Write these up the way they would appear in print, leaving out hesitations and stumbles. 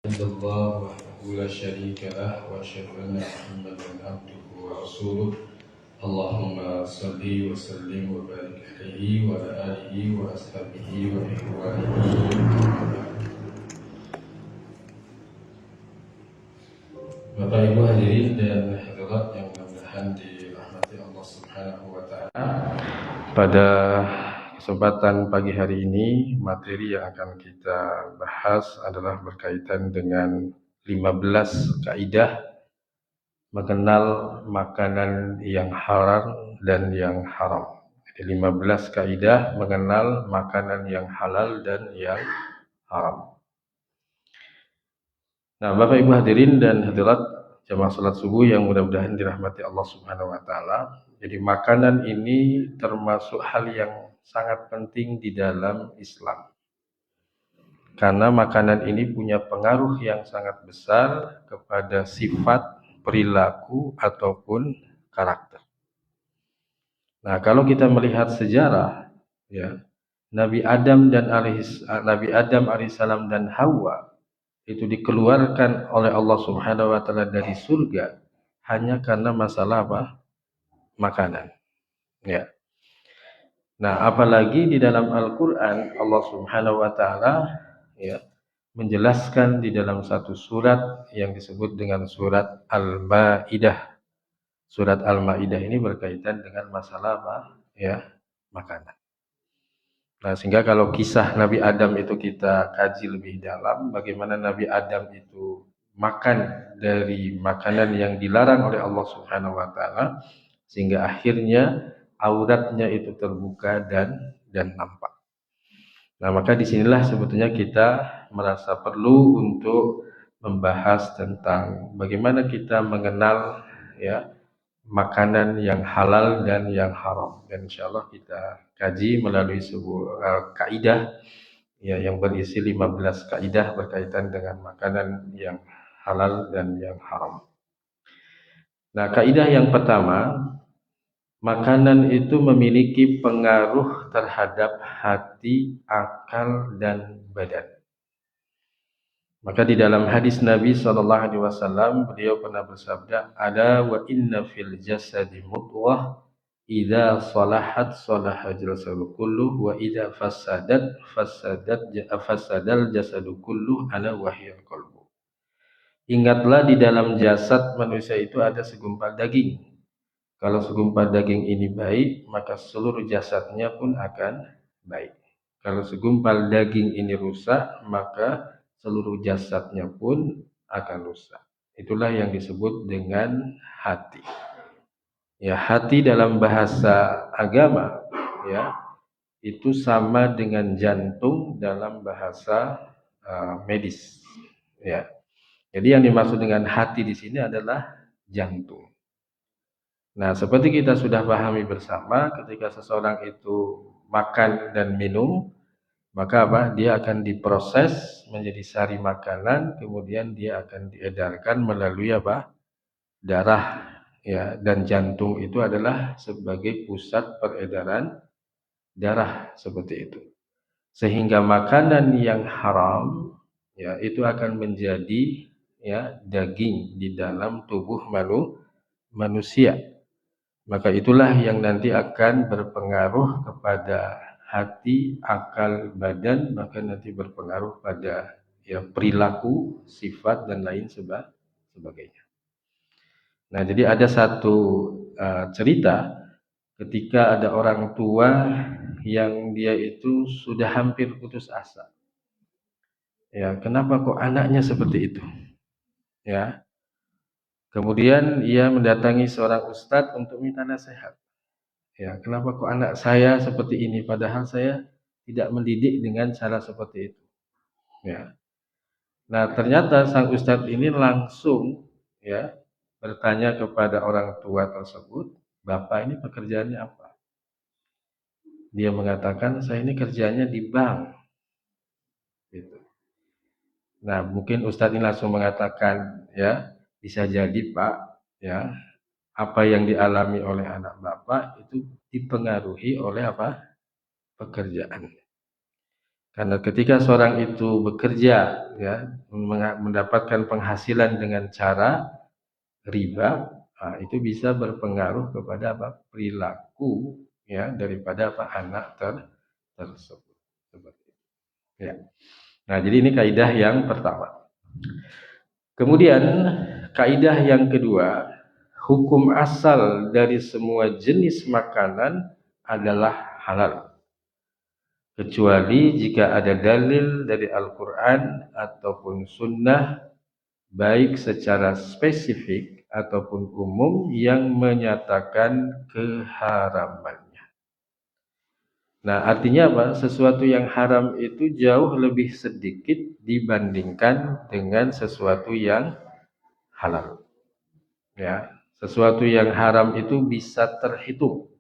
عند الله وحده لا شريك له وأشهد أن محمدا عبده ورسوله اللهم صل وسلم وبارك عليه وعلى آله وأصحابه وإخوانه. Bapak Ibu hadirin dan hadirat yang mudah-mudahan dirahmati Allah Subhanahu wa taala. Pada kesempatan pagi hari ini, materi yang akan kita bahas adalah berkaitan dengan 15 kaidah mengenal makanan yang halal dan yang haram. Jadi 15 kaidah mengenal makanan yang halal dan yang haram. Nah, Bapak Ibu hadirin dan hadirat jamaah salat subuh yang mudah-mudahan dirahmati Allah Subhanahu wa taala. Jadi makanan ini termasuk hal yang sangat penting di dalam Islam. Karena makanan ini punya pengaruh yang sangat besar kepada sifat, perilaku ataupun karakter. Nah, kalau kita melihat sejarah ya, Nabi Adam alaihissalam dan Hawa itu dikeluarkan oleh Allah Subhanahu wa taala dari surga hanya karena masalah apa? Makanan. Ya. Nah, apalagi di dalam Al-Qur'an Allah Subhanahu wa taala ya menjelaskan di dalam satu surat yang disebut dengan surat Al-Maidah. Surat Al-Maidah ini berkaitan dengan masalah apa? Ya, makanan. Nah, sehingga kalau kisah Nabi Adam itu kita kaji lebih dalam, bagaimana Nabi Adam itu makan dari makanan yang dilarang oleh Allah Subhanahu wa taala sehingga akhirnya auratnya itu terbuka dan nampak. Nah, maka disinilah sebetulnya kita merasa perlu untuk membahas tentang bagaimana kita mengenal ya makanan yang halal dan yang haram, dan insyaallah kita kaji melalui sebuah kaidah ya yang berisi 15 kaidah berkaitan dengan makanan yang halal dan yang haram. Nah, kaidah yang pertama, makanan itu memiliki pengaruh terhadap hati, akal dan badan. Maka di dalam hadis Nabi SAW beliau pernah bersabda, "Ada wa inna fil jasadi mudghah idza salahat salahal jasadu kulluh wa idza fasadal jasadu kulluh ala wahyal qalbu." Ingatlah di dalam jasad manusia itu ada segumpal daging. Kalau segumpal daging ini baik, maka seluruh jasadnya pun akan baik. Kalau segumpal daging ini rusak, maka seluruh jasadnya pun akan rusak. Itulah yang disebut dengan hati. Ya, hati dalam bahasa agama ya itu sama dengan jantung dalam bahasa medis. Ya. Jadi yang dimaksud dengan hati di sini adalah jantung. Nah, seperti kita sudah pahami bersama, ketika seseorang itu makan dan minum, maka apa? Dia akan diproses menjadi sari makanan, kemudian dia akan diedarkan melalui apa? Darah, ya. Dan jantung itu adalah sebagai pusat peredaran darah seperti itu. Sehingga makanan yang haram, ya, itu akan menjadi ya daging di dalam tubuh manusia. Maka itulah yang nanti akan berpengaruh kepada hati, akal, badan, bahkan nanti berpengaruh pada ya perilaku, sifat dan lain sebagainya. Nah, jadi ada satu cerita ketika ada orang tua yang dia itu sudah hampir putus asa. Ya, kenapa kok anaknya seperti itu? Ya. Kemudian ia mendatangi seorang ustadz untuk minta nasihat. Ya, kenapa kok anak saya seperti ini padahal saya tidak mendidik dengan cara seperti itu. Ya. Nah, ternyata sang ustadz ini langsung ya bertanya kepada orang tua tersebut, "Bapak ini pekerjaannya apa?" Dia mengatakan, "Saya ini kerjanya di bank." Gitu. Nah, mungkin ustadz ini langsung mengatakan, "Ya, bisa jadi, Pak, ya, apa yang dialami oleh anak Bapak itu dipengaruhi oleh apa? Pekerjaan." Karena ketika seorang itu bekerja, ya, mendapatkan penghasilan dengan cara riba, itu bisa berpengaruh kepada perilaku, ya, daripada anak tersebut. Seperti itu. Ya. Nah, jadi ini kaidah yang pertama. Kemudian kaidah yang kedua, hukum asal dari semua jenis makanan adalah halal, kecuali jika ada dalil dari Al-Quran ataupun Sunnah, baik secara spesifik ataupun umum, yang menyatakan keharamannya. Nah, artinya apa? Sesuatu yang haram itu jauh lebih sedikit dibandingkan dengan sesuatu yang halal. Ya, sesuatu yang haram itu bisa terhitung.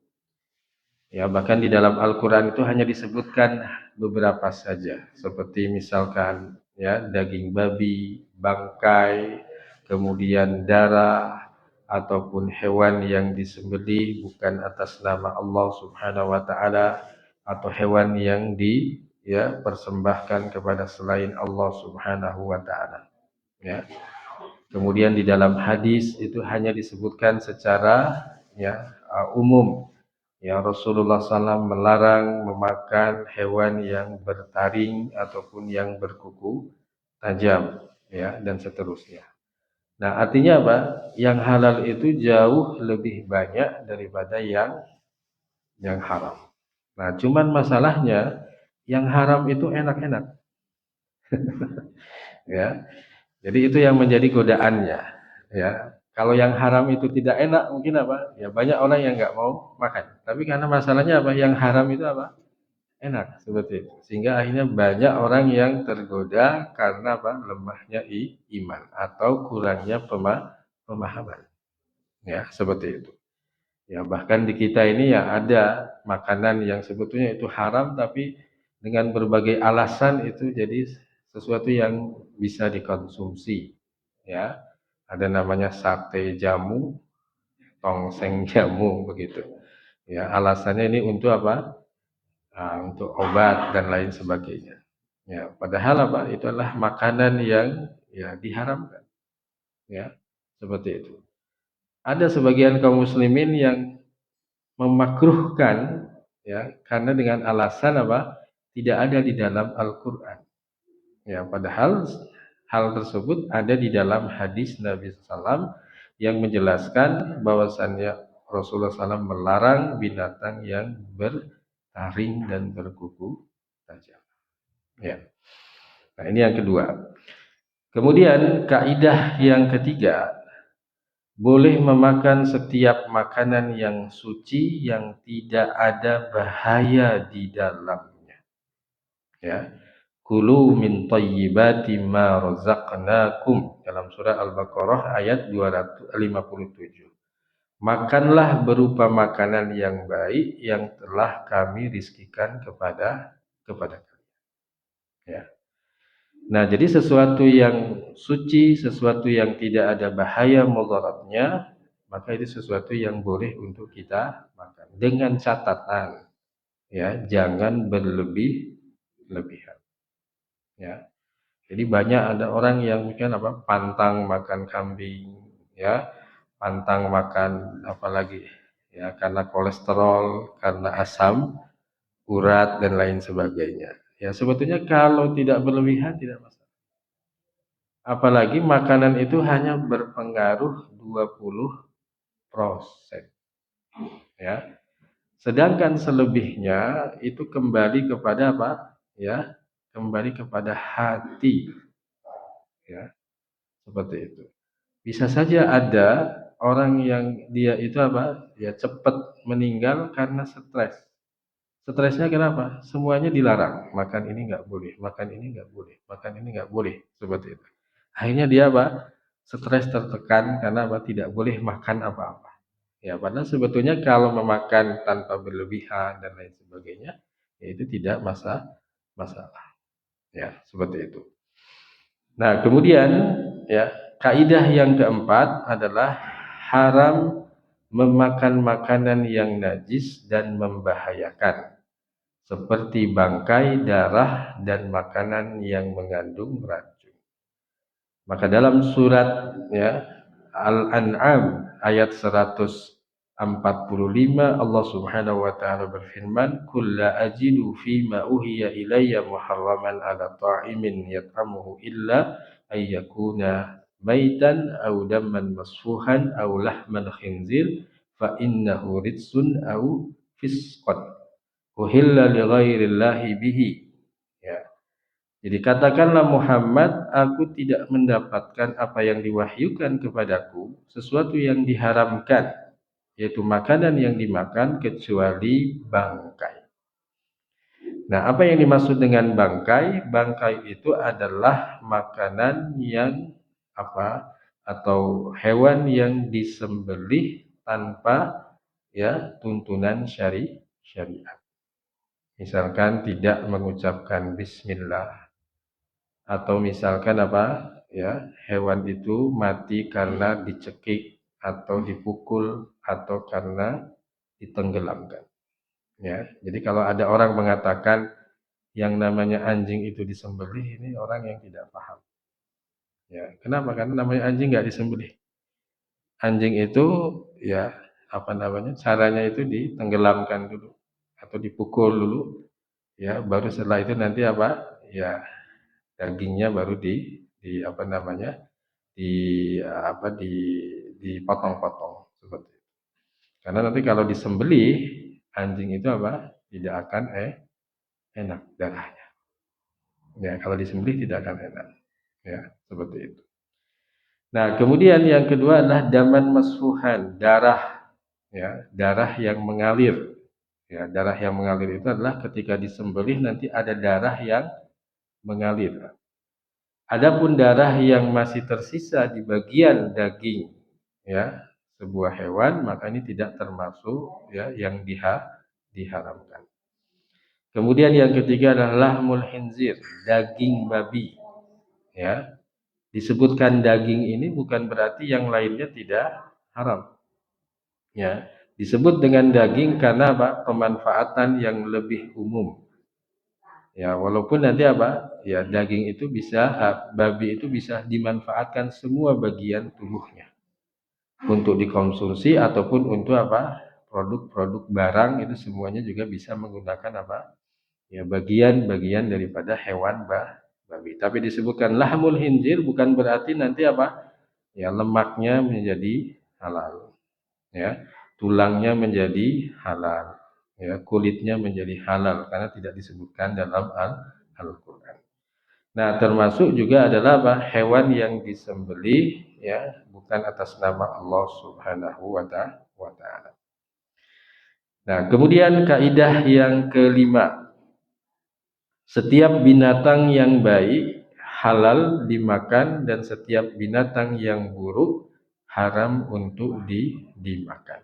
Ya, bahkan di dalam Al-Quran itu hanya disebutkan beberapa saja, seperti misalkan, ya, daging babi, bangkai, kemudian darah, ataupun hewan yang disembelih bukan atas nama Allah Subhanahu wa taala, atau hewan yang persembahkan kepada selain Allah Subhanahu wa taala, ya. Kemudian di dalam hadis itu hanya disebutkan secara, umum. Ya, Rasulullah SAW melarang memakan hewan yang bertaring ataupun yang berkuku tajam, ya, dan seterusnya. Nah, artinya apa? Yang halal itu jauh lebih banyak daripada yang haram. Nah, cuman masalahnya yang haram itu enak-enak, ya. Jadi itu yang menjadi godaannya, ya. Kalau yang haram itu tidak enak, mungkin apa? Ya, banyak orang yang nggak mau makan. Tapi karena masalahnya apa? Yang haram itu apa? Enak, seperti itu. Sehingga akhirnya banyak orang yang tergoda karena apa? Lemahnya iman atau kurangnya pemahaman. Ya, seperti itu. Ya, bahkan di kita ini ya ada makanan yang sebetulnya itu haram, tapi dengan berbagai alasan itu jadi sesuatu yang bisa dikonsumsi. Ya, ada namanya sate jamu, tongseng jamu begitu. Ya, alasannya ini untuk apa? Untuk obat dan lain sebagainya. Ya, padahal apa? Itu adalah makanan yang ya diharamkan. Ya, seperti itu. Ada sebagian kaum muslimin yang memakruhkan, ya, karena dengan alasan apa? Tidak ada di dalam Al-Qur'an. Ya, padahal hal tersebut ada di dalam hadis Nabi SAW yang menjelaskan bahwasannya Rasulullah SAW melarang binatang yang bertaring dan berkuku tajam. Ya. Nah, ini yang kedua. Kemudian kaidah yang ketiga, boleh memakan setiap makanan yang suci yang tidak ada bahaya di dalamnya. Ya. Kulu min thayyibati ma razaqnakum, dalam surah Al-Baqarah ayat 257. Makanlah berupa makanan yang baik yang telah kami rizkikan kepada kalian. Ya. Nah, jadi sesuatu yang suci, sesuatu yang tidak ada bahaya mudaratnya, maka itu sesuatu yang boleh untuk kita makan. Dengan catatan, ya, jangan berlebih-lebihan. Ya. Jadi banyak ada orang yang mungkin pantang makan kambing, ya, pantang makan apalagi, ya, karena kolesterol, karena asam urat dan lain sebagainya. Ya, sebetulnya kalau tidak berlebihan tidak masalah. Apalagi makanan itu hanya berpengaruh 20%, ya. Sedangkan selebihnya itu kembali kepada apa? Ya, kembali kepada hati, ya. Seperti itu. Bisa saja ada orang yang dia itu ya cepat meninggal karena stres. Stresnya kenapa? Semuanya dilarang. Makan ini nggak boleh, makan ini nggak boleh, makan ini nggak boleh, seperti itu. Akhirnya dia stres, tertekan karena tidak boleh makan apa-apa. Ya, padahal sebetulnya kalau memakan tanpa berlebihan dan lain sebagainya, ya itu tidak masalah. Ya, seperti itu. Nah, kemudian, ya, kaidah yang keempat adalah haram memakan makanan yang najis dan membahayakan, seperti bangkai, darah, dan makanan yang mengandung racun. Maka dalam surat ya Al-An'am ayat 145 Allah Subhanahu wa taala berfirman, "Qul la ajidu fima uhiya ilayya muharraman 'ala ta'imin yat'amuhu illa ay yakuna maitan aw damman masfuhan aw lahman khinzir fa innahu ritsun aw fisqan uhilla li ghairillahi bihi." Ya. Jadi katakanlah Muhammad, aku tidak mendapatkan apa yang diwahyukan kepadaku, sesuatu yang diharamkan, yaitu makanan yang dimakan kecuali bangkai. Nah, apa yang dimaksud dengan bangkai? Bangkai itu adalah makanan yang apa? Atau hewan yang disembelih tanpa ya tuntunan syariat. Misalkan tidak mengucapkan bismillah, atau misalkan apa ya hewan itu mati karena dicekik atau dipukul atau karena ditenggelamkan ya. Jadi kalau ada orang mengatakan yang namanya anjing itu disembelih, ini orang yang tidak paham ya. Kenapa? Karena namanya anjing nggak disembelih. Anjing itu ya apa namanya, caranya itu ditenggelamkan dulu atau dipukul dulu ya, baru setelah itu nanti apa ya dagingnya baru di apa namanya di apa dipotong-potong seperti itu. Karena nanti kalau disembelih anjing itu apa tidak akan enak darahnya. Ya kalau disembelih tidak akan enak. Ya seperti itu. Nah kemudian yang kedua adalah daman masfuhan, darah ya, darah yang mengalir. Ya, darah yang mengalir itu adalah ketika disembelih nanti ada darah yang mengalir. Adapun darah yang masih tersisa di bagian daging ya sebuah hewan, maka ini tidak termasuk ya yang diharamkan. Kemudian yang ketiga adalah lahmul khinzir, daging babi ya. Disebutkan daging ini bukan berarti yang lainnya tidak haram ya. Disebut dengan daging karena apa? Pemanfaatan yang lebih umum. Ya, walaupun nanti apa? Ya, daging itu bisa, babi itu bisa dimanfaatkan semua bagian tubuhnya untuk dikonsumsi ataupun untuk apa? Produk-produk barang itu semuanya juga bisa menggunakan apa? Ya, bagian-bagian daripada hewan babi. Tapi disebutkan lahmul hinzir bukan berarti nanti apa? Ya, lemaknya menjadi halal. Ya, tulangnya menjadi halal. Ya, kulitnya menjadi halal karena tidak disebutkan dalam Al-Quran. Nah, termasuk juga adalah apa? Hewan yang disembelih ya, bukan atas nama Allah Subhanahu wa taala. Nah, kemudian kaidah yang kelima. Setiap binatang yang baik halal dimakan dan setiap binatang yang buruk haram untuk dimakan.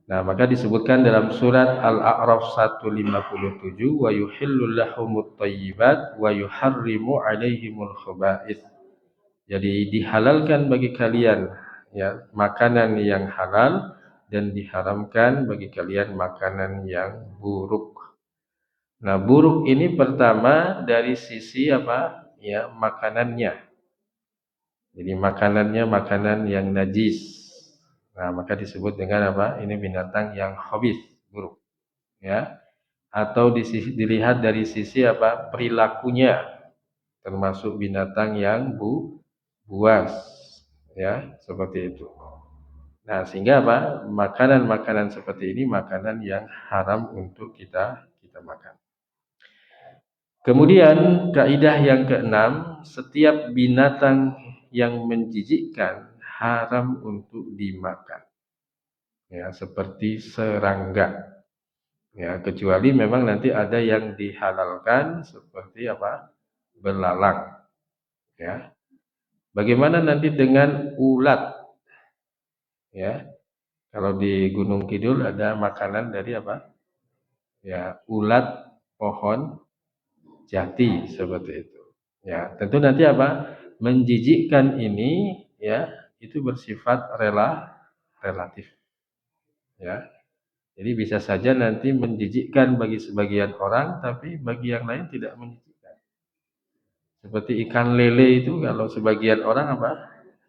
Nah, maka disebutkan dalam surat Al-A'raf 157, wa yuhillu lahumut thayyibat wa yuharrimu 'alaihimul khaba'ith. Jadi dihalalkan bagi kalian ya makanan yang halal dan diharamkan bagi kalian makanan yang buruk. Nah, buruk ini pertama dari sisi apa? Ya, makanannya. Jadi makanannya makanan yang najis. Nah, maka disebut dengan apa? Ini binatang yang khabith, buruk. Ya. Atau dilihat dari sisi apa? Perilakunya, termasuk binatang yang buas. Ya, seperti itu. Nah, sehingga apa? Makanan-makanan seperti ini makanan yang haram untuk kita makan. Kemudian kaidah yang keenam, setiap binatang yang menjijikkan haram untuk dimakan. Ya, seperti serangga. Ya, kecuali memang nanti ada yang dihalalkan seperti apa? Belalang. Ya. Bagaimana nanti dengan ulat? Ya. Kalau di Gunung Kidul ada makanan dari apa? Ya, ulat pohon jati seperti itu. Ya, tentu nanti apa? Menjijikkan ini ya, itu bersifat relatif. Ya. Jadi bisa saja nanti menjijikkan bagi sebagian orang, tapi bagi yang lain tidak menjijikkan. Seperti ikan lele itu kalau sebagian orang apa?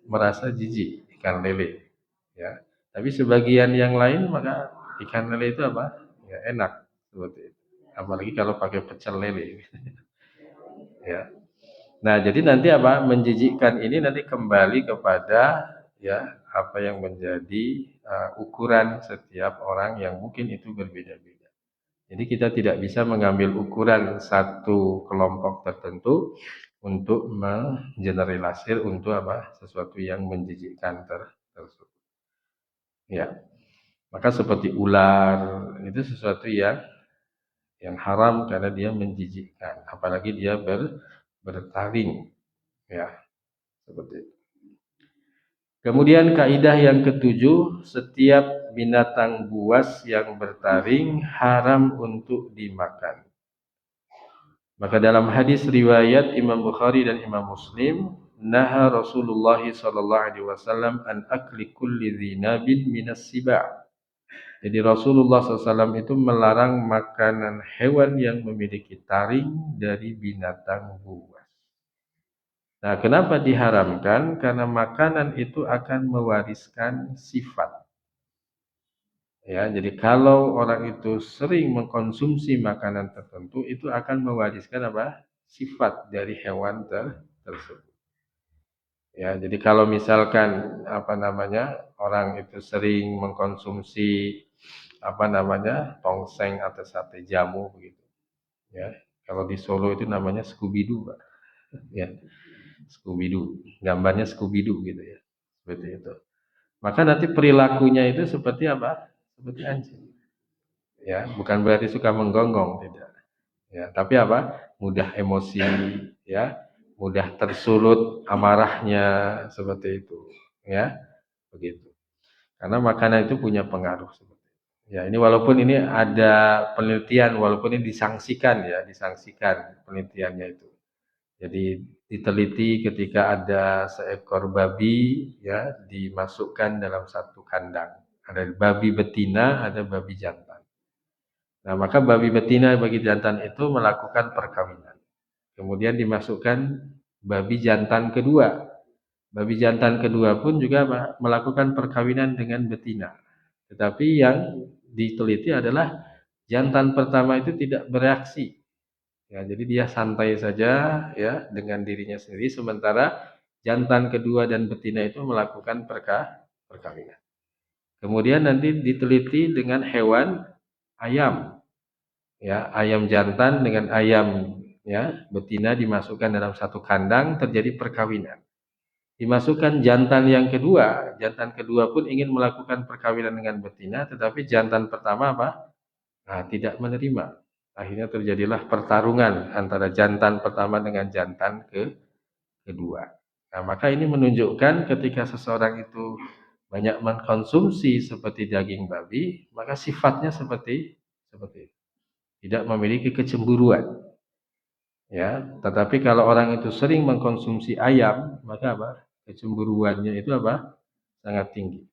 Merasa jijik ikan lele, ya. Tapi sebagian yang lain maka ikan lele itu apa? Ya enak seperti itu. Apalagi kalau pakai pecel lele, ya. Nah, jadi nanti apa? Menjijikkan ini nanti kembali kepada ya apa yang menjadi ukuran setiap orang yang mungkin itu berbeda-beda. Jadi kita tidak bisa mengambil ukuran satu kelompok tertentu untuk mengeneralisir untuk apa? Sesuatu yang menjijikkan tersebut. Ya. Maka seperti ular itu sesuatu yang haram karena dia menjijikkan, apalagi dia bertaring, ya, seperti itu. Kemudian kaidah yang ketujuh, setiap binatang buas yang bertaring haram untuk dimakan. Maka dalam hadis riwayat Imam Bukhari dan Imam Muslim, naha Rasulullah sallallahu alaihi wasallam an akli kulli dzinabin minas siba'. Jadi Rasulullah SAW itu melarang makanan hewan yang memiliki taring dari binatang buas. Nah, kenapa diharamkan? Karena makanan itu akan mewariskan sifat. Ya, jadi kalau orang itu sering mengkonsumsi makanan tertentu, itu akan mewariskan apa? Sifat dari hewan tersebut. Ya, jadi kalau misalkan apa namanya orang itu sering mengkonsumsi apa namanya tongseng atau sate jamu begitu, ya. Kalau di Solo itu namanya Scooby Doo, Pak. Ya, Scooby Doo. Gambarnya Scooby Doo gitu ya, seperti itu. Maka nanti perilakunya itu seperti apa? Seperti anjing. Ya, bukan berarti suka menggonggong, tidak. Ya, tapi apa? Mudah emosi, ya, mudah tersulut amarahnya seperti itu, ya, begitu. Karena makanan itu punya pengaruh seperti itu. Ya, ini walaupun ini ada penelitian, walaupun ini disangsikan ya, disangsikan penelitiannya itu. Jadi diteliti ketika ada seekor babi ya dimasukkan dalam satu kandang. Ada babi betina, ada babi jantan. Nah, maka babi betina dan babi jantan itu melakukan perkawinan. Kemudian dimasukkan babi jantan kedua. Babi jantan kedua pun juga melakukan perkawinan dengan betina. Tetapi yang diteliti adalah jantan pertama itu tidak bereaksi. Ya, jadi dia santai saja ya dengan dirinya sendiri, sementara jantan kedua dan betina itu melakukan perkawinan. Kemudian nanti diteliti dengan hewan ayam. Ya, ayam jantan dengan ayam ya betina dimasukkan dalam satu kandang, terjadi perkawinan. Dimasukkan jantan kedua pun ingin melakukan perkawinan dengan betina, tetapi jantan pertama apa? Nah, tidak menerima. Akhirnya terjadilah pertarungan antara jantan pertama dengan jantan kedua. Nah, maka ini menunjukkan ketika seseorang itu banyak mengkonsumsi seperti daging babi, maka sifatnya seperti itu. Tidak memiliki kecemburuan. Ya, tetapi kalau orang itu sering mengkonsumsi ayam, maka apa? Kecemburuannya itu apa? Sangat tinggi.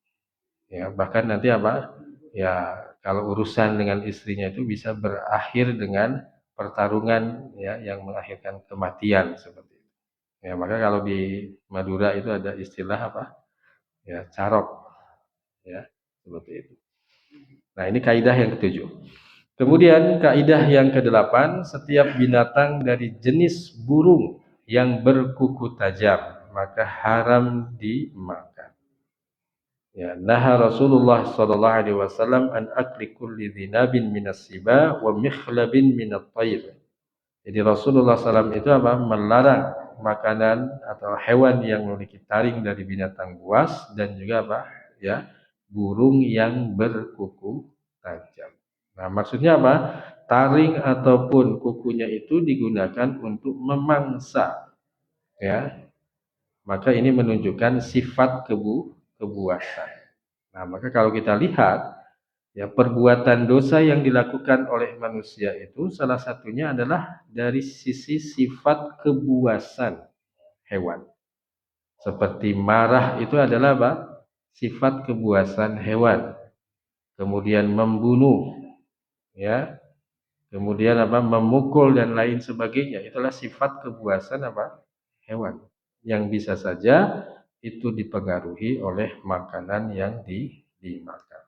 Ya, bahkan nanti apa? Ya, kalau urusan dengan istrinya itu bisa berakhir dengan pertarungan ya yang mengakhirkan kematian seperti itu. Ya, maka kalau di Madura itu ada istilah apa? Ya, carok. Ya, seperti itu. Nah, ini kaidah yang ketujuh. Kemudian kaidah yang kedelapan, setiap binatang dari jenis burung yang berkuku tajam maka haram dimakan. Ya, naha Rasulullah sallallahu alaihi wasallam an akli kulli dzinabin minas siba wa mikhlabin minat tayr. Jadi Rasulullah SAW itu apa? Melarang makanan atau hewan yang memiliki taring dari binatang buas dan juga apa? Ya, burung yang berkuku tajam. Nah, maksudnya apa? Taring ataupun kukunya itu digunakan untuk memangsa, ya. Maka ini menunjukkan sifat kebuasan. Nah, maka kalau kita lihat ya perbuatan dosa yang dilakukan oleh manusia itu salah satunya adalah dari sisi sifat kebuasan hewan. Seperti marah itu adalah apa? Sifat kebuasan hewan. kemudian membunuh, ya, kemudian memukul dan lain sebagainya. Itulah sifat kebuasan hewan yang bisa saja itu dipengaruhi oleh makanan yang dimakan.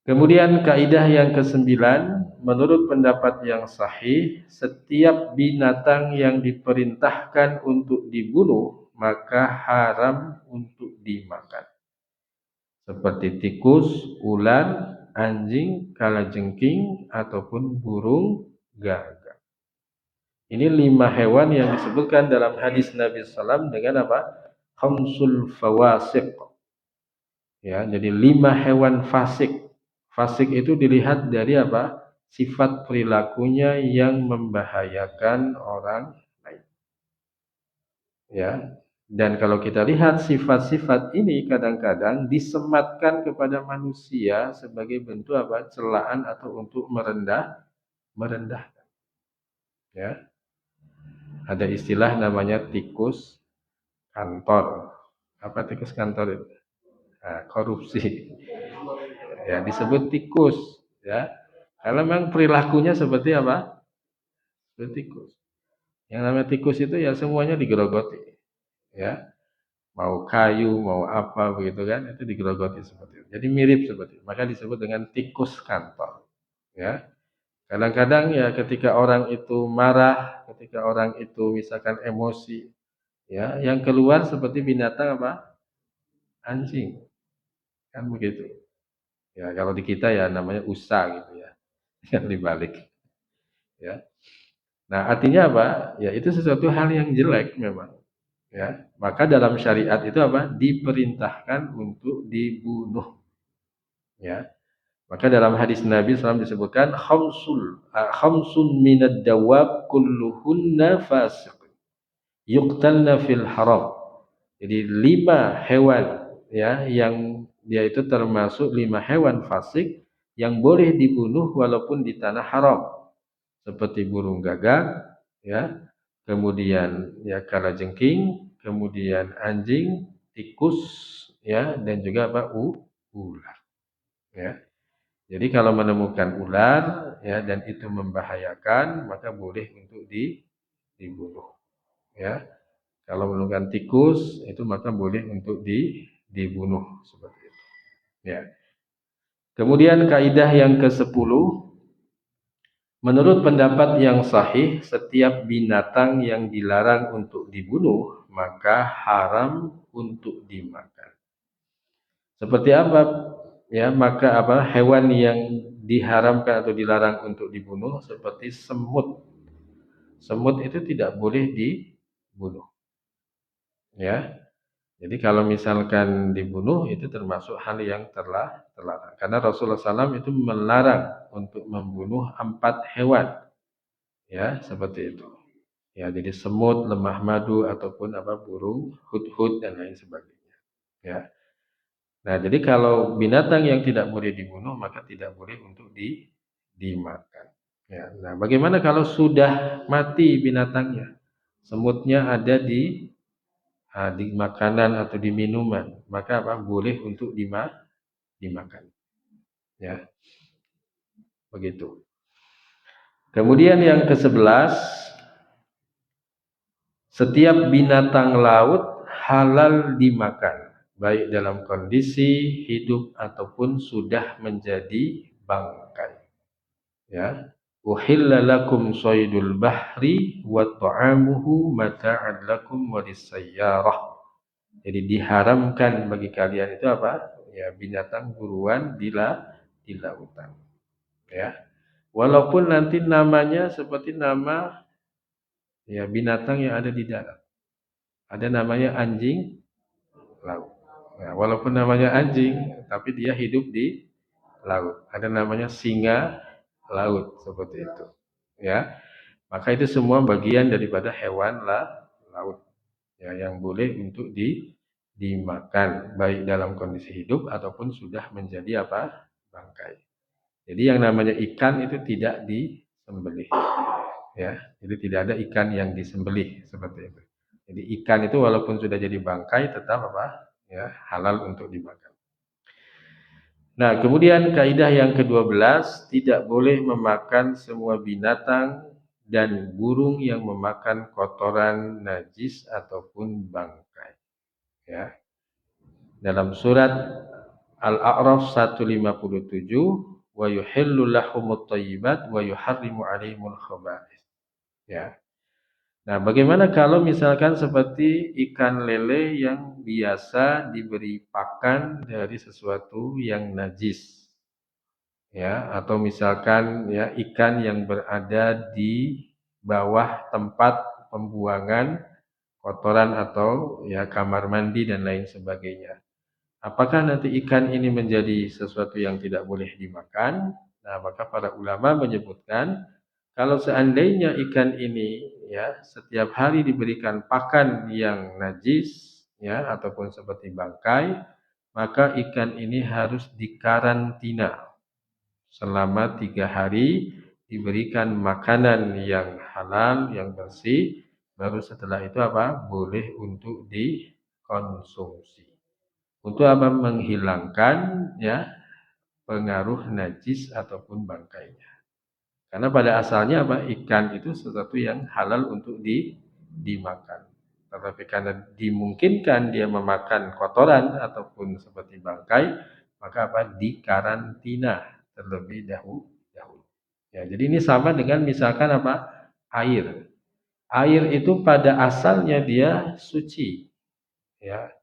Kemudian kaidah yang kesembilan, menurut pendapat yang sahih, setiap binatang yang diperintahkan untuk dibunuh maka haram untuk dimakan. Seperti tikus, ular, anjing, kalajengking, ataupun burung gagak. Ini 5 hewan yang disebutkan dalam hadis Nabi SAW dengan khamsul fawasiq. Ya, jadi 5 hewan fasik. Fasik itu dilihat dari sifat perilakunya yang membahayakan orang lain. Ya. Dan kalau kita lihat sifat-sifat ini kadang-kadang disematkan kepada manusia sebagai bentuk celaan atau untuk merendahkan. Ya. Ada istilah namanya tikus kantor. Apa tikus kantor itu? Nah, korupsi. Ya, disebut tikus, ya. Karena memang perilakunya seperti seperti tikus. Yang namanya tikus itu ya semuanya digerogoti, ya. Mau kayu, mau apa begitu kan, itu digerogoti seperti itu. Jadi mirip seperti itu. Maka disebut dengan tikus kantor, ya. Kadang-kadang ya ketika orang itu marah, ketika orang itu misalkan emosi, ya, yang keluar seperti binatang anjing, kan begitu. Ya kalau di kita ya namanya usa gitu ya, yang dibalik, ya. Nah artinya ya itu sesuatu hal yang jelek memang, ya. Maka dalam syariat itu diperintahkan untuk dibunuh, ya. Maka dalam hadis Nabi SAW disebutkan khamsun minad dawab kulluhunna fasiq yuqtalna fil haram. Jadi 5 hewan, ya, yang dia itu termasuk 5 hewan fasik yang boleh dibunuh walaupun di tanah haram. Seperti burung gagak, ya, kemudian ya kalajengking, kemudian anjing, tikus, ya, dan juga ular, ya. Jadi kalau menemukan ular, ya, dan itu membahayakan maka boleh untuk dibunuh, ya. Kalau menemukan tikus itu maka boleh untuk dibunuh seperti itu, ya. Kemudian kaidah yang ke-10, menurut pendapat yang sahih, setiap binatang yang dilarang untuk dibunuh maka haram untuk dimakan. Seperti apa? Ya, maka hewan yang diharamkan atau dilarang untuk dibunuh seperti semut. Semut itu tidak boleh dibunuh. Ya. Jadi kalau misalkan dibunuh itu termasuk hal yang terlarang. Karena Rasulullah SAW itu melarang untuk membunuh 4 hewan. Ya, seperti itu. Ya, jadi semut, lemah madu ataupun burung hudhud dan lain sebagainya. Ya. Nah, jadi kalau binatang yang tidak boleh dibunuh maka tidak boleh untuk dimakan. Ya. Nah, bagaimana kalau sudah mati binatangnya? Semutnya ada di makanan atau di minuman, maka boleh untuk dimakan. Ya. Begitu. Kemudian yang ke-11, setiap binatang laut halal dimakan, baik dalam kondisi hidup ataupun sudah menjadi bangkai. Ya. Uhilla lakum shaydul bahri wa ta'amuhu mata'an lakum wa lisayyarah. Jadi diharamkan bagi kalian itu ya binatang buruan di lautan. Ya. Walaupun nanti namanya seperti nama ya binatang yang ada di darat. Ada namanya anjing laut. Ya, walaupun namanya anjing, tapi dia hidup di laut. Ada namanya singa laut seperti itu. Ya, maka itu semua bagian daripada hewan laut. Ya, yang boleh untuk dimakan baik dalam kondisi hidup ataupun sudah menjadi bangkai. Jadi yang namanya ikan itu tidak disembelih, ya. Jadi tidak ada ikan yang disembelih seperti itu. Jadi ikan itu walaupun sudah jadi bangkai tetap ya halal untuk dimakan. Nah, kemudian kaidah yang ke-12, tidak boleh memakan semua binatang dan burung yang memakan kotoran najis ataupun bangkai. Ya. Dalam surat Al-A'raf 157, wa yuhillu lahumut thayyibat wa yuharrimu 'alaihimul khaba'ith. Ya. Nah, bagaimana kalau misalkan seperti ikan lele yang biasa diberi pakan dari sesuatu yang najis, ya, atau misalkan ya ikan yang berada di bawah tempat pembuangan kotoran atau ya kamar mandi dan lain sebagainya. Apakah nanti ikan ini menjadi sesuatu yang tidak boleh dimakan? Nah, maka para ulama menyebutkan kalau seandainya ikan ini ya setiap hari diberikan pakan yang najis ya ataupun seperti bangkai, maka ikan ini harus dikarantina selama 3 hari, diberikan makanan yang halal, yang bersih, baru setelah itu apa? Boleh untuk dikonsumsi. Untuk apa? Menghilangkan ya pengaruh najis ataupun bangkainya. Karena pada asalnya apa? Ikan itu sesuatu yang halal untuk dimakan. Tetapi karena dimungkinkan dia memakan kotoran ataupun seperti bangkai, maka apa? Dikarantina terlebih dahulu. Ya, jadi ini sama dengan misalkan apa? Air. Air itu pada asalnya dia suci, ya.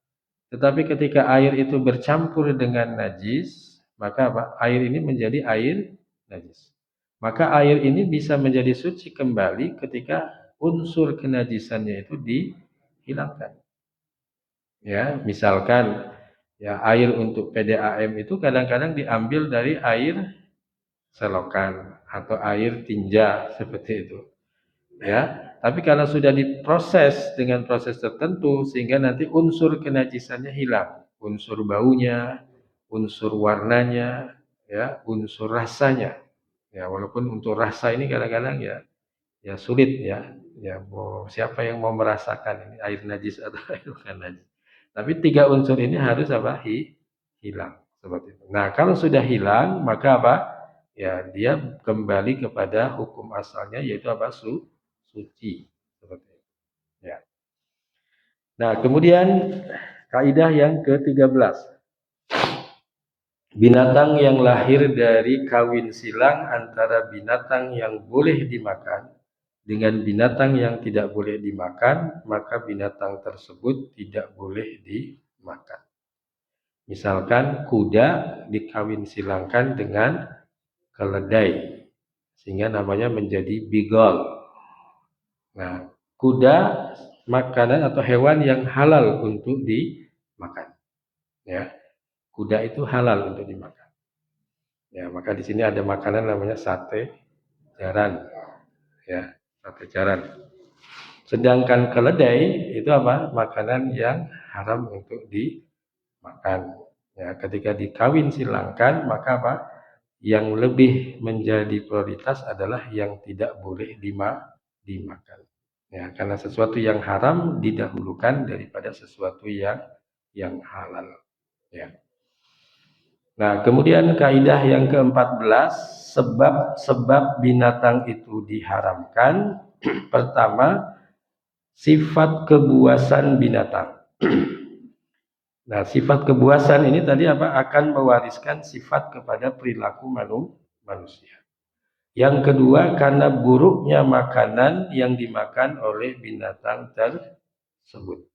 Tetapi ketika air itu bercampur dengan najis, maka apa? Air ini menjadi air najis. Maka air ini bisa menjadi suci kembali ketika unsur kenajisannya itu dihilangkan. Ya, misalkan ya air untuk PDAM itu kadang-kadang diambil dari air selokan atau air tinja seperti itu. Ya, tapi kalau sudah diproses dengan proses tertentu sehingga nanti unsur kenajisannya hilang, unsur baunya, unsur warnanya, ya, unsur rasanya. Ya, walaupun untuk rasa ini kadang-kadang ya sulit ya. Ya, siapa yang mau merasakan ini air najis atau air bukan najis. Tapi 3 unsur ini harus apa? Hilang seperti itu. Nah, kalau sudah hilang, maka apa? Ya, dia kembali kepada hukum asalnya yaitu apa? Suci seperti itu. Ya. Nah, kemudian kaidah yang ke-13. Binatang yang lahir dari kawin silang antara binatang yang boleh dimakan dengan binatang yang tidak boleh dimakan, maka binatang tersebut tidak boleh dimakan. Misalkan kuda dikawin silangkan dengan keledai, sehingga namanya menjadi bigol. Nah, kuda makanan atau hewan yang halal untuk dimakan. Ya, kuda itu halal untuk dimakan. Ya, maka di sini ada makanan namanya sate jaran. Ya, sate jaran. Sedangkan keledai itu apa? Makanan yang haram untuk dimakan. Ya, ketika dikawin silangkan, maka apa? Yang lebih menjadi prioritas adalah yang tidak boleh dimakan. Ya, karena sesuatu yang haram didahulukan daripada sesuatu yang halal. Ya. Nah, kemudian kaidah yang ke-14, sebab binatang itu diharamkan. Pertama, sifat kebuasan binatang. Nah, sifat kebuasan ini tadi apa? Akan mewariskan sifat kepada perilaku manusia. Yang kedua, karena buruknya makanan yang dimakan oleh binatang tersebut.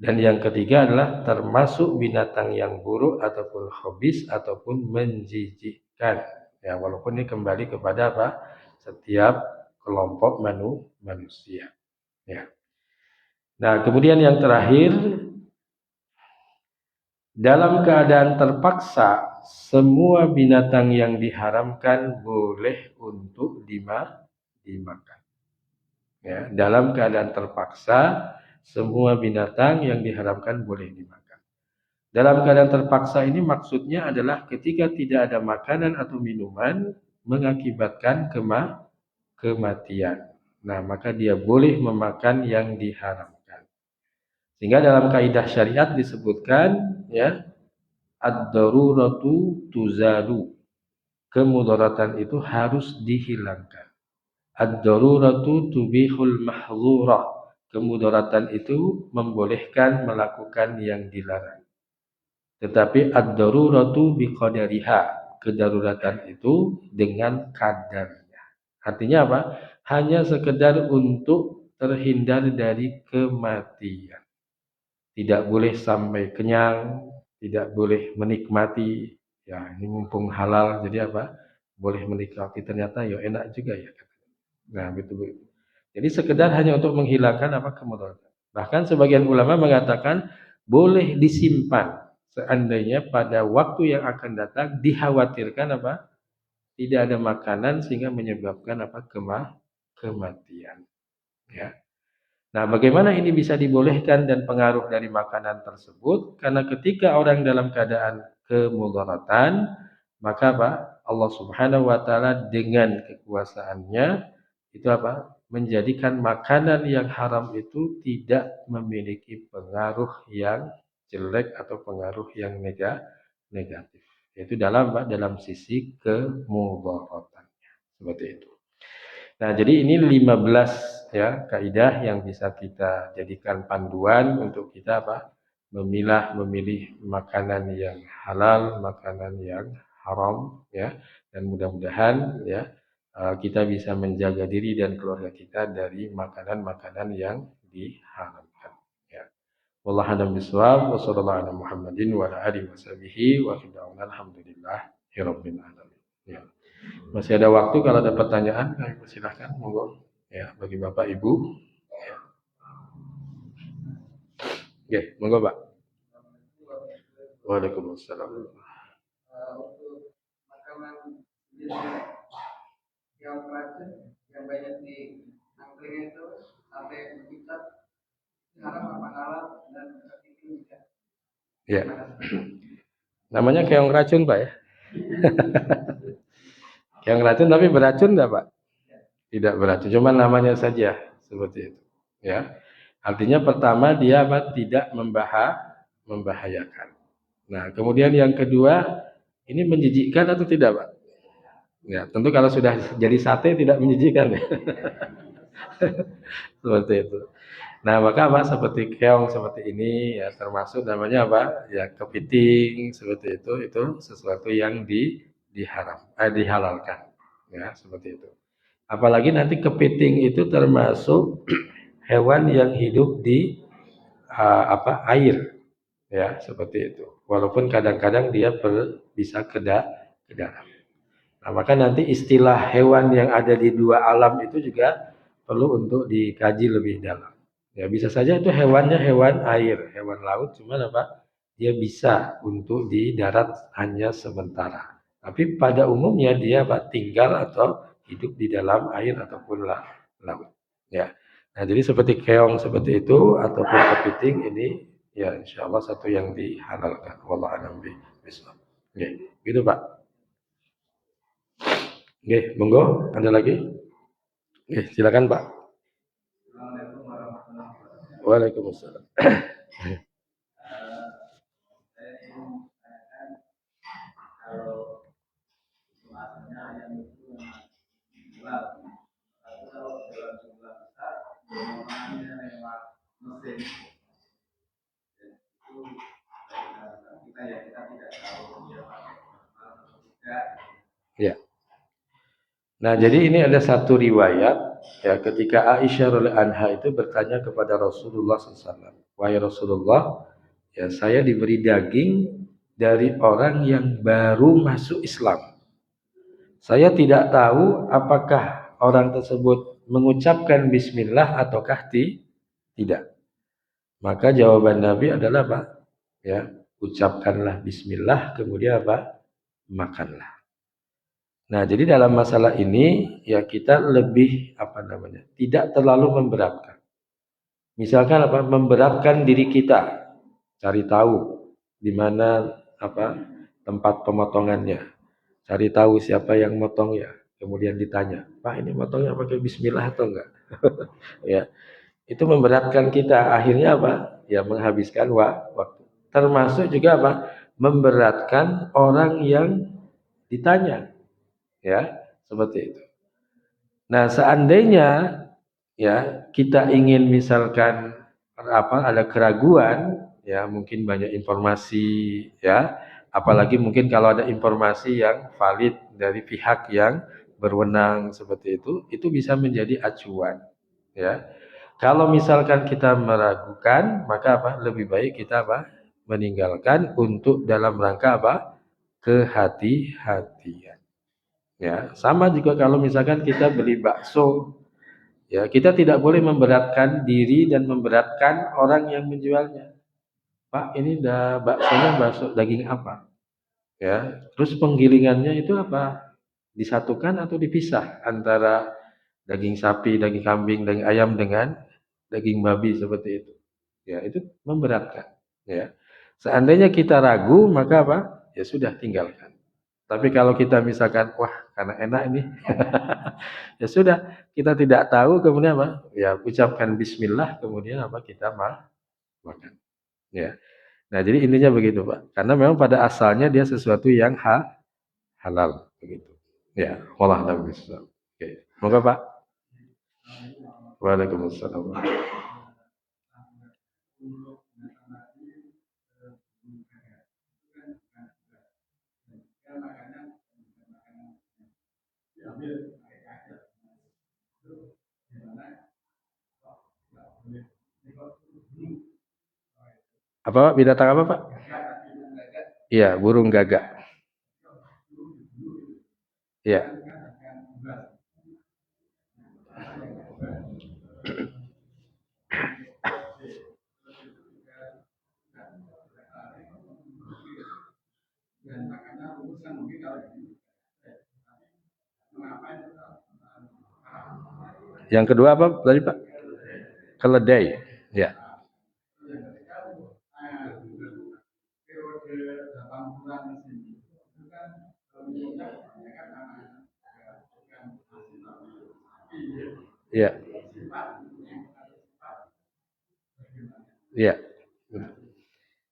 Dan yang ketiga adalah termasuk binatang yang buruk ataupun khabis ataupun menjijikkan. Ya, walaupun ini kembali kepada apa? Setiap kelompok manusia. Ya. Nah, kemudian yang terakhir, dalam keadaan terpaksa, semua binatang yang diharamkan boleh untuk dimakan. Ya, dalam keadaan terpaksa, semua binatang yang diharamkan boleh dimakan. Dalam keadaan terpaksa ini maksudnya adalah ketika tidak ada makanan atau minuman mengakibatkan kematian. Nah, maka dia boleh memakan yang diharamkan. Sehingga dalam kaidah syariat disebutkan ya, ad-daruratu tuzadu. Kemudaratan itu harus dihilangkan. Ad-daruratu tubihul mahdzura. Kemudaratan itu membolehkan melakukan yang dilarang. Tetapi ad-daruratu biqadariha. Kedaruratan itu dengan kadarnya. Artinya apa? Hanya sekedar untuk terhindar dari kematian. Tidak boleh sampai kenyang, tidak boleh menikmati. Ya, ini mumpung halal, jadi apa? Boleh menikmati, ternyata ya enak juga ya. Nah, betul. Jadi sekedar hanya untuk menghilangkan apa kemudaratan. Bahkan sebagian ulama mengatakan boleh disimpan seandainya pada waktu yang akan datang dikhawatirkan apa? Tidak ada makanan sehingga menyebabkan apa? Kematian. Ya. Nah, bagaimana ini bisa dibolehkan dan pengaruh dari makanan tersebut? Karena ketika orang dalam keadaan kemudaratan, maka apa? Allah Subhanahu wa taala dengan kekuasaannya itu apa? Menjadikan makanan yang haram itu tidak memiliki pengaruh yang jelek atau pengaruh yang negatif. Yaitu dalam sisi kemudaratannya. Seperti itu. Nah, jadi ini 15 ya kaidah yang bisa kita jadikan panduan untuk kita apa? Memilih makanan yang halal, makanan yang haram ya. Dan mudah-mudahan ya kita bisa menjaga diri dan keluarga kita dari makanan-makanan yang diharamkan ya. Wallahu a'lam bishawab wa sallallahu ala Muhammadin wa ala alihi washabihi wa alhamdulillahirabbil alamin. Ya. Masih ada waktu, kalau ada pertanyaan kami persilahkan, monggo ya bagi Bapak Ibu. Ya. Oke, monggo Pak. Waalaikumsalam. Untuk makanan yang racun yang banyak di angkringan itu sampai kita haram apa halal dan itu juga. Ya. Namanya keong racun Pak ya. Keong racun tapi beracun enggak Pak? Tidak beracun, cuma namanya saja seperti itu. Ya. Artinya pertama dia apa? Tidak membahayakan. Nah, kemudian yang kedua, ini menjijikkan atau tidak, Pak? Ya, tentu kalau sudah jadi sate tidak menjijikkan ya. Seperti itu. Nah, maka apa seperti keong seperti ini ya termasuk namanya apa? Ya kepiting seperti itu sesuatu yang dihalalkan. Ya, seperti itu. Apalagi nanti kepiting itu termasuk hewan yang hidup di air. Ya, seperti itu. Walaupun kadang-kadang dia bisa ke dalam. Nah, maka nanti istilah hewan yang ada di dua alam itu juga perlu untuk dikaji lebih dalam. Ya, bisa saja itu hewannya hewan air, hewan laut, cuman apa? Dia bisa untuk di darat hanya sementara. Tapi pada umumnya dia apa? Tinggal atau hidup di dalam air ataupun laut. Ya. Nah, jadi seperti keong seperti itu ataupun kepiting ini ya insya Allah satu yang dihalalkan. Wallahu a'lam bishawab. Oke, gitu Pak. Oke, monggo, ada lagi? Oke, silakan Pak. Waalaikumsalam. Ya. Nah, jadi ini ada satu riwayat ya ketika Aisyah radhiyallahu anha itu bertanya kepada Rasulullah SAW, "Wahai Rasulullah, ya saya diberi daging dari orang yang baru masuk Islam. Saya tidak tahu apakah orang tersebut mengucapkan bismillah ataukah tidak." Maka jawaban Nabi adalah apa? Ya, ucapkanlah bismillah kemudian apa? Makanlah. Nah, jadi dalam masalah ini ya kita lebih tidak terlalu memberatkan. Misalkan apa? Memberatkan diri kita, cari tahu di mana tempat pemotongannya, cari tahu siapa yang motong ya, kemudian ditanya, Pak ini motongnya pakai bismillah atau enggak? Ya, itu memberatkan kita. Akhirnya apa? Ya menghabiskan waktu. Termasuk juga apa? memberatkan orang yang ditanya, ya, seperti itu. Nah, seandainya ya kita ingin misalkan ada keraguan, ya mungkin banyak informasi, ya, apalagi mungkin kalau ada informasi yang valid dari pihak yang berwenang seperti itu bisa menjadi acuan, ya. Kalau misalkan kita meragukan, maka lebih baik kita meninggalkan untuk dalam rangka kehati-hatian, ya. Sama juga kalau misalkan kita beli bakso, ya, kita tidak boleh memberatkan diri dan memberatkan orang yang menjualnya. Pak, ini baksonya bakso daging apa? Ya, terus penggilingannya itu apa? Disatukan atau dipisah antara daging sapi, daging kambing, daging ayam dengan daging babi seperti itu. Ya, itu memberatkan. Ya, seandainya kita ragu, maka ya sudah tinggalkan. Tapi kalau kita misalkan, wah karena enak ini, ya sudah, kita tidak tahu, kemudian ya ucapkan Bismillah, kemudian kita makan. Ya, nah jadi intinya begitu Pak. Karena memang pada asalnya dia sesuatu yang halal begitu. Ya, wallah a'lam bishawab. Oke, semoga Pak. Waalaikumsalam. Apa Pak? Binatang apa Pak? Iya, burung gagak. Iya. Yang kedua apa tadi Pak? Keledai. Ya. Ya. Ya.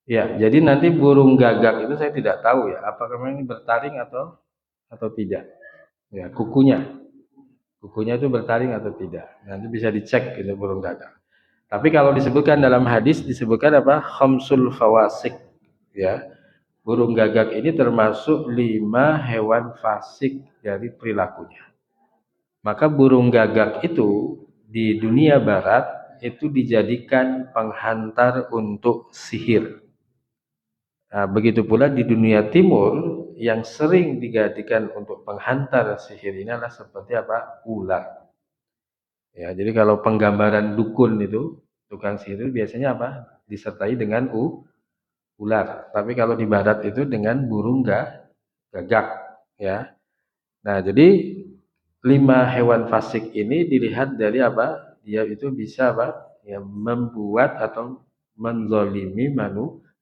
Ya, jadi nanti burung gagak itu saya tidak tahu ya, apakah memang ini bertaring atau tidak. Ya, kukunya itu bertaring atau tidak. Nanti bisa dicek itu burung gagak. Tapi kalau disebutkan dalam hadis disebutkan khamsul fawasik, ya. Burung gagak ini termasuk 5 hewan fasik dari perilakunya. Maka burung gagak itu di dunia barat itu dijadikan penghantar untuk sihir. Nah, begitu pula di dunia timur yang sering dijadikan untuk penghantar sihir ini adalah seperti ular. Ya, jadi kalau penggambaran dukun itu, tukang sihir biasanya disertai dengan ular. Tapi kalau di barat itu dengan burung gagak, ya. Nah, jadi 5 hewan fasik ini dilihat dari dia itu bisa ya membuat atau menzolimi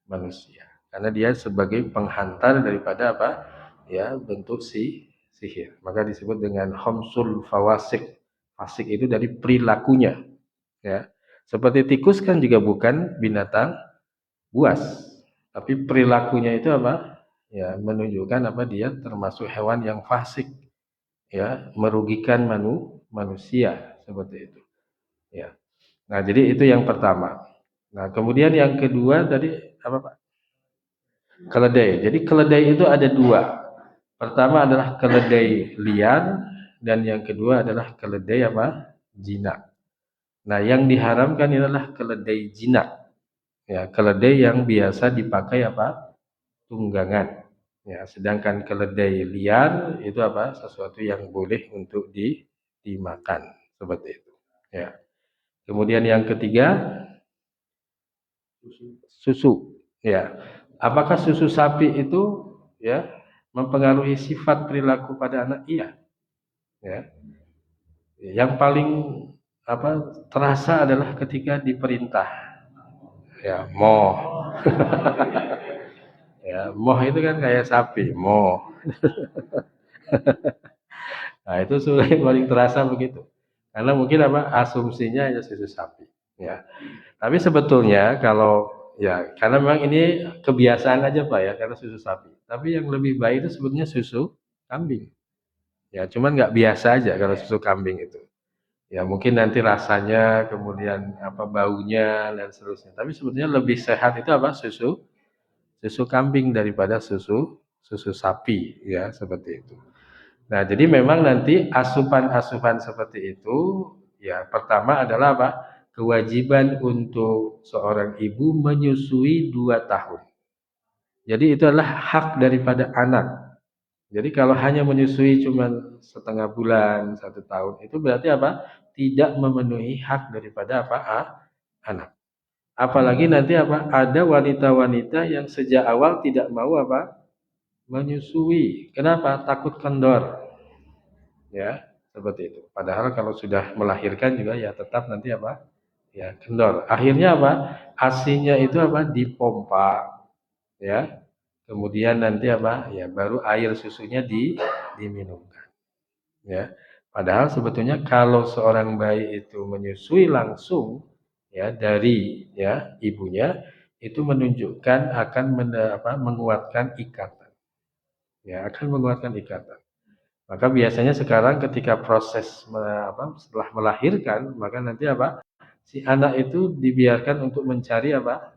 manusia. Karena dia sebagai penghantar daripada ya bentuk sihir. Maka disebut dengan khamsul fawasik. Fasik itu dari perilakunya, ya. Seperti tikus kan juga bukan binatang buas, tapi perilakunya itu ya menunjukkan dia termasuk hewan yang fasik, ya, merugikan manusia seperti itu, ya. Nah, jadi itu yang pertama. Nah, kemudian yang kedua tadi apa Pak? Keledai. Jadi keledai itu ada 2. Pertama adalah keledai liar dan yang kedua adalah keledai jinak. Nah, yang diharamkan adalah keledai jinak. Ya, keledai yang biasa dipakai tunggangan. Ya, sedangkan keledai liar itu sesuatu yang boleh untuk dimakan seperti itu. Ya. Kemudian yang ketiga susu. Ya. Apakah susu sapi itu ya mempengaruhi sifat perilaku pada anak? Iya. Ya. Yang paling terasa adalah ketika diperintah. Ya, moh. Ya, moh itu kan kayak sapi, moh. Nah, itu sudah paling terasa begitu. Karena mungkin asumsinya ya susu sapi, ya. Tapi sebetulnya kalau Ya, karena memang ini kebiasaan aja Pak ya, karena susu sapi. Tapi yang lebih baik itu sebetulnya susu kambing. Ya, cuman nggak biasa aja kalau susu kambing itu. Ya, mungkin nanti rasanya, kemudian apa baunya dan seterusnya. Tapi sebetulnya lebih sehat itu apa? Susu kambing daripada susu susu sapi ya, seperti itu. Nah, jadi memang nanti asupan-asupan seperti itu, ya pertama adalah apa? Kewajiban untuk seorang ibu menyusui 2 tahun. Jadi itu adalah hak daripada anak. Jadi kalau hanya menyusui cuma setengah bulan, 1 tahun, itu berarti apa? Tidak memenuhi hak daripada apa? Anak. Apalagi nanti apa? Ada wanita-wanita yang sejak awal tidak mau apa? Menyusui. Kenapa? Takut kendor. Ya, seperti itu. Padahal kalau sudah melahirkan juga ya tetap nanti apa? Ya, kendor. Akhirnya apa? ASINya itu apa? Dipompa, ya. Kemudian nanti apa? Ya, baru air susunya diminumkan, ya. Padahal sebetulnya kalau seorang bayi itu menyusui langsung ya dari ya ibunya itu menunjukkan akan menguatkan ikatan. Ya, akan menguatkan ikatan. Maka biasanya sekarang ketika proses setelah melahirkan, maka nanti apa? Si anak itu dibiarkan untuk mencari apa?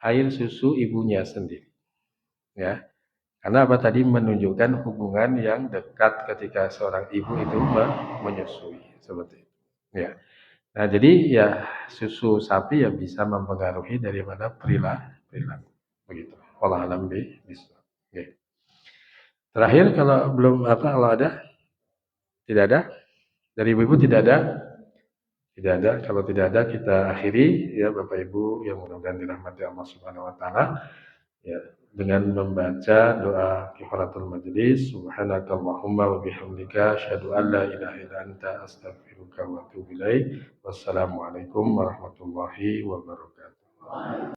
Air susu ibunya sendiri. Ya. Karena apa tadi menunjukkan hubungan yang dekat ketika seorang ibu itu menyusui seperti itu. Ya. Nah, jadi ya susu sapi ya bisa mempengaruhi daripada perilaku. Begitu. Wallahu a'lam bishawab. Oke. Terakhir kalau belum kalau ada, tidak ada? Dari ibu-ibu tidak ada? Tidak ada. Kalau tidak ada kita akhiri ya Bapak Ibu yang mudah-mudahan dirahmati Allah Subhanahu wa taala ya dengan membaca doa kifaratul majelis subhanakallahumma wa bihamdika asyhadu an la ilaha illa anta astaghfiruka wa atubu ilaik. Wassalamualaikum warahmatullahi wabarakatuh.